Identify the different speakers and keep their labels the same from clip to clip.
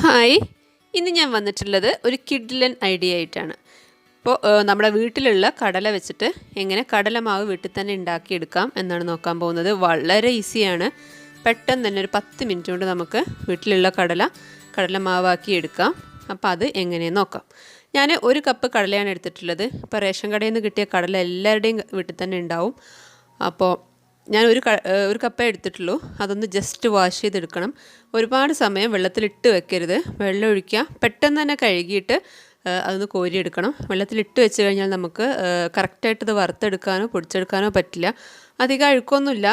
Speaker 1: Hi, ഇന്ന് ഞാൻ വന്നിട്ടുള്ളത് ഒരു കിഡ്ലൻ ഐഡിയ ആയിട്ടാണ്. ഇപ്പോൾ നമ്മുടെ വീട്ടിലുള്ള കടല വെച്ചിട്ട് എങ്ങനെ കടലമാവ് വീട്ടിൽ തന്നെ ഉണ്ടാക്കിയെടുക്കാം എന്നാണ് നോക്കാൻ പോകുന്നത്. വളരെ ഈസിയാണ്. പെട്ടെന്ന് തന്നെ ഒരു 10 മിനിറ്റ് കൊണ്ട് നമുക്ക് വീട്ടിലുള്ള കടലമാവാക്കി എടുക്കാം. അപ്പോൾ അത് എങ്ങനെയെന്ന് നോക്കാം. ഞാൻ 1 കപ്പ് കടലയാണ് എടുത്തിട്ടുള്ളത്. ഇപ്പോൾ റേഷൻ കടയിൽ നിന്ന് കിട്ടിയ കടല എല്ലാവരുടെയും വീട്ടിൽ തന്നെ ഉണ്ടാവും. അപ്പോൾ ഞാൻ ഒരു കപ്പേ എടുത്തിട്ടുള്ളൂ. അതൊന്ന് ജസ്റ്റ് വാഷ് ചെയ്തെടുക്കണം. ഒരുപാട് സമയം വെള്ളത്തിലിട്ട് വെക്കരുത്. വെള്ളം ഒഴിക്കുക, പെട്ടെന്ന് തന്നെ കഴുകിയിട്ട് അതൊന്ന് കോരിയെടുക്കണം. വെള്ളത്തിലിട്ട് വെച്ച് കഴിഞ്ഞാൽ നമുക്ക് കറക്റ്റായിട്ട് ഇത് വറുത്തെടുക്കാനോ പൊടിച്ചെടുക്കാനോ പറ്റില്ല. അധികം അഴുക്കൊന്നുമില്ല.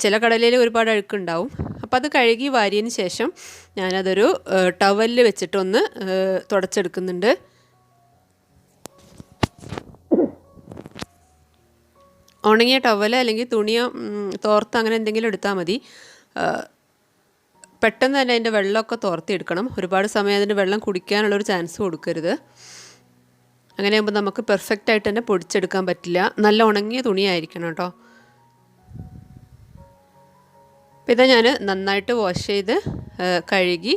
Speaker 1: ചില കടലയിൽ ഒരുപാട് അഴുക്കുണ്ടാവും. അപ്പോൾ അത് കഴുകി വാരിയതിന് ശേഷം ഞാനതൊരു ടവലിൽ വെച്ചിട്ടൊന്ന് തുടച്ചെടുക്കുന്നുണ്ട്. ഉണങ്ങിയ ടവൽ അല്ലെങ്കിൽ തുണിയോ തോർത്ത് അങ്ങനെ എന്തെങ്കിലും എടുത്താൽ മതി. പെട്ടെന്ന് തന്നെ അതിൻ്റെ വെള്ളമൊക്കെ തോർത്തിയെടുക്കണം. ഒരുപാട് സമയം അതിൻ്റെ വെള്ളം കുടിക്കാനുള്ളൊരു ചാൻസ് കൊടുക്കരുത്. അങ്ങനെയാകുമ്പോൾ നമുക്ക് പെർഫെക്റ്റായിട്ട് തന്നെ പൊടിച്ചെടുക്കാൻ പറ്റില്ല. നല്ല ഉണങ്ങിയ തുണിയായിരിക്കണം കേട്ടോ. അപ്പോൾ ഇതാ ഞാൻ നന്നായിട്ട് വാഷ് ചെയ്ത് കഴുകി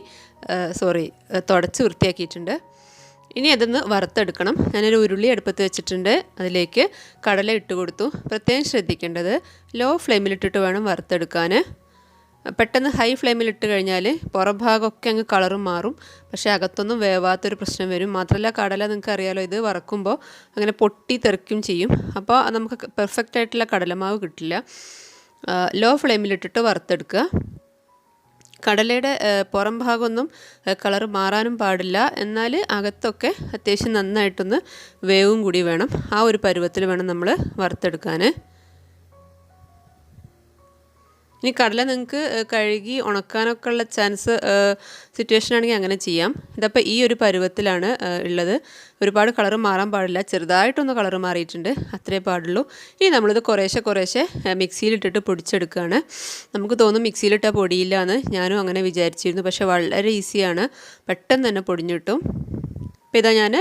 Speaker 1: തുടച്ച് വൃത്തിയാക്കിയിട്ടുണ്ട്. ഇനി അതൊന്ന് വറുത്തെടുക്കണം. ഞാനൊരു ഉരുളി അടുപ്പത്ത് വെച്ചിട്ടുണ്ട്. അതിലേക്ക് കടല ഇട്ട് കൊടുത്തു. പ്രത്യേകം ശ്രദ്ധിക്കേണ്ടത് ലോ ഫ്ലെയിമിലിട്ടിട്ട് വേണം വറുത്തെടുക്കാൻ. പെട്ടെന്ന് ഹൈ ഫ്ലെയിമിലിട്ട് കഴിഞ്ഞാൽ പുറം ഭാഗമൊക്കെ അങ്ങ് കളറും മാറും. പക്ഷേ അകത്തൊന്നും വേവാത്തൊരു പ്രശ്നം വരും. മാത്രമല്ല കടല നിങ്ങൾക്ക് അറിയാലോ, ഇത് വറക്കുമ്പോൾ അങ്ങനെ പൊട്ടി തെറിക്കും ചെയ്യും. അപ്പോൾ നമുക്ക് പെർഫെക്റ്റ് ആയിട്ടുള്ള കടലമാവ് കിട്ടില്ല. ലോ ഫ്ലെയിമിലിട്ടിട്ട് വറുത്തെടുക്കുക. കടലയുടെ പുറം ഭാഗമൊന്നും കളർ മാറാനും പാടില്ല. എന്നാൽ അകത്തൊക്കെ അത്യാവശ്യം നന്നായിട്ടൊന്ന് വേവും കൂടി വേണം. ആ ഒരു പരുവത്തിൽ വേണം നമ്മൾ വറുത്തെടുക്കാൻ. ഇനി കടല നിങ്ങൾക്ക് കഴുകി ഉണക്കാനൊക്കെ ഉള്ള സിറ്റുവേഷൻ ആണെങ്കിൽ അങ്ങനെ ചെയ്യാം. ഇതപ്പോൾ ഈ ഒരു പരുവത്തിലാണ് ഉള്ളത്. ഒരുപാട് കളർ മാറാൻ പാടില്ല. ചെറുതായിട്ടൊന്ന് കളർ മാറിയിട്ടുണ്ട്, അത്രേ പാടുള്ളൂ. ഇനി നമ്മളിത് കുറേശ്ശെ മിക്സിയിലിട്ടിട്ട് പൊടിച്ചെടുക്കുകയാണ്. നമുക്ക് തോന്നും മിക്സിയിലിട്ടാൽ പൊടിയില്ല എന്ന്. ഞാനും അങ്ങനെ വിചാരിച്ചിരുന്നു. പക്ഷേ വളരെ ഈസിയാണ്. പെട്ടെന്ന് തന്നെ പൊടിഞ്ഞു കിട്ടും. അപ്പോൾ ഇതാ ഞാൻ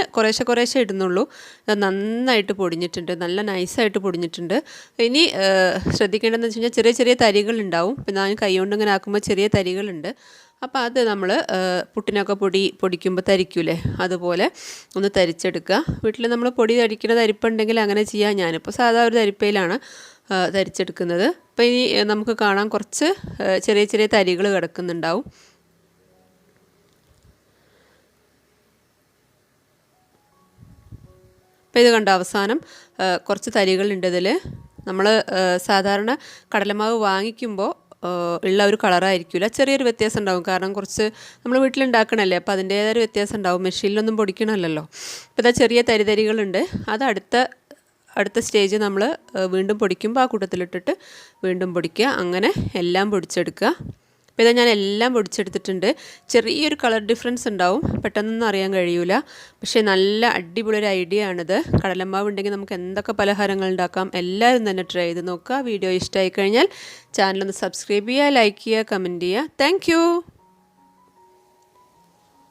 Speaker 1: കുറേശ്ശെ ഇടുന്നുള്ളൂ. ഇത് നന്നായിട്ട് പൊടിഞ്ഞിട്ടുണ്ട്, നല്ല നൈസായിട്ട് പൊടിഞ്ഞിട്ടുണ്ട്. ഇനി ശ്രദ്ധിക്കേണ്ടതെന്ന് വെച്ച് കഴിഞ്ഞാൽ ചെറിയ തരികളുണ്ടാവും. പിന്നെ ഞാൻ കൈ കൊണ്ട് ഇങ്ങനെ ആക്കുമ്പോൾ ചെറിയ തരികളുണ്ട്. അപ്പോൾ അത് നമ്മൾ പുട്ടിനൊക്കെ പൊടിക്കുമ്പോൾ തരിക്കൂലേ, അതുപോലെ ഒന്ന് തരിച്ചെടുക്കുക. വീട്ടിൽ നമ്മൾ പൊടി തരിക്കുന്ന തരിപ്പുണ്ടെങ്കിൽ അങ്ങനെ ചെയ്യാം. ഞാനിപ്പോൾ സാധാ ഒരു തരിപ്പയിലാണ് തരിച്ചെടുക്കുന്നത്. അപ്പോൾ ഇനി നമുക്ക് കാണാൻ കുറച്ച് ചെറിയ തരികൾ കിടക്കുന്നുണ്ടാവും. അപ്പോൾ ഇത് കണ്ട അവസാനം കുറച്ച് തരികളുണ്ട് ഇതിൽ. നമ്മൾ സാധാരണ കടലമാവ് വാങ്ങിക്കുമ്പോൾ ഉള്ള ഒരു കളറായിരിക്കില്ല, ചെറിയൊരു വ്യത്യാസം ഉണ്ടാവും. കാരണം കുറച്ച് നമ്മൾ വീട്ടിലുണ്ടാക്കണമല്ലേ, അപ്പോൾ അതിൻ്റേതായ ഒരു വ്യത്യാസം ഉണ്ടാവും. മെഷീനിലൊന്നും പൊടിക്കണമല്ലോ. അപ്പോൾ ഇതാ ചെറിയ തരികളുണ്ട്. അത് അടുത്ത സ്റ്റേജ് നമ്മൾ വീണ്ടും പൊടിക്കുമ്പോൾ ആ കൂട്ടത്തിലിട്ടിട്ട് വീണ്ടും പൊടിക്കുക. അങ്ങനെ എല്ലാം പൊടിച്ചെടുക്കുക. അപ്പോൾ ഇതാ ഞാൻ എല്ലാം പൊടിച്ചെടുത്തിട്ടുണ്ട്. ചെറിയൊരു കളർ ഡിഫറൻസ് ഉണ്ടാവും, പെട്ടെന്നൊന്നും അറിയാൻ കഴിയില്ല. പക്ഷേ നല്ല അടിപൊളി ഒരു ഐഡിയ ആണിത്. കടലമാവ് ഉണ്ടെങ്കിൽ നമുക്ക് എന്തൊക്കെ പലഹാരങ്ങൾ ഉണ്ടാക്കാം. എല്ലാവരും തന്നെ ട്രൈ ചെയ്ത് നോക്കുക. വീഡിയോ ഇഷ്ടമായി കഴിഞ്ഞാൽ ചാനലൊന്ന് സബ്സ്ക്രൈബ് ചെയ്യുക, ലൈക്ക് ചെയ്യുക, കമൻറ്റ് ചെയ്യുക. താങ്ക്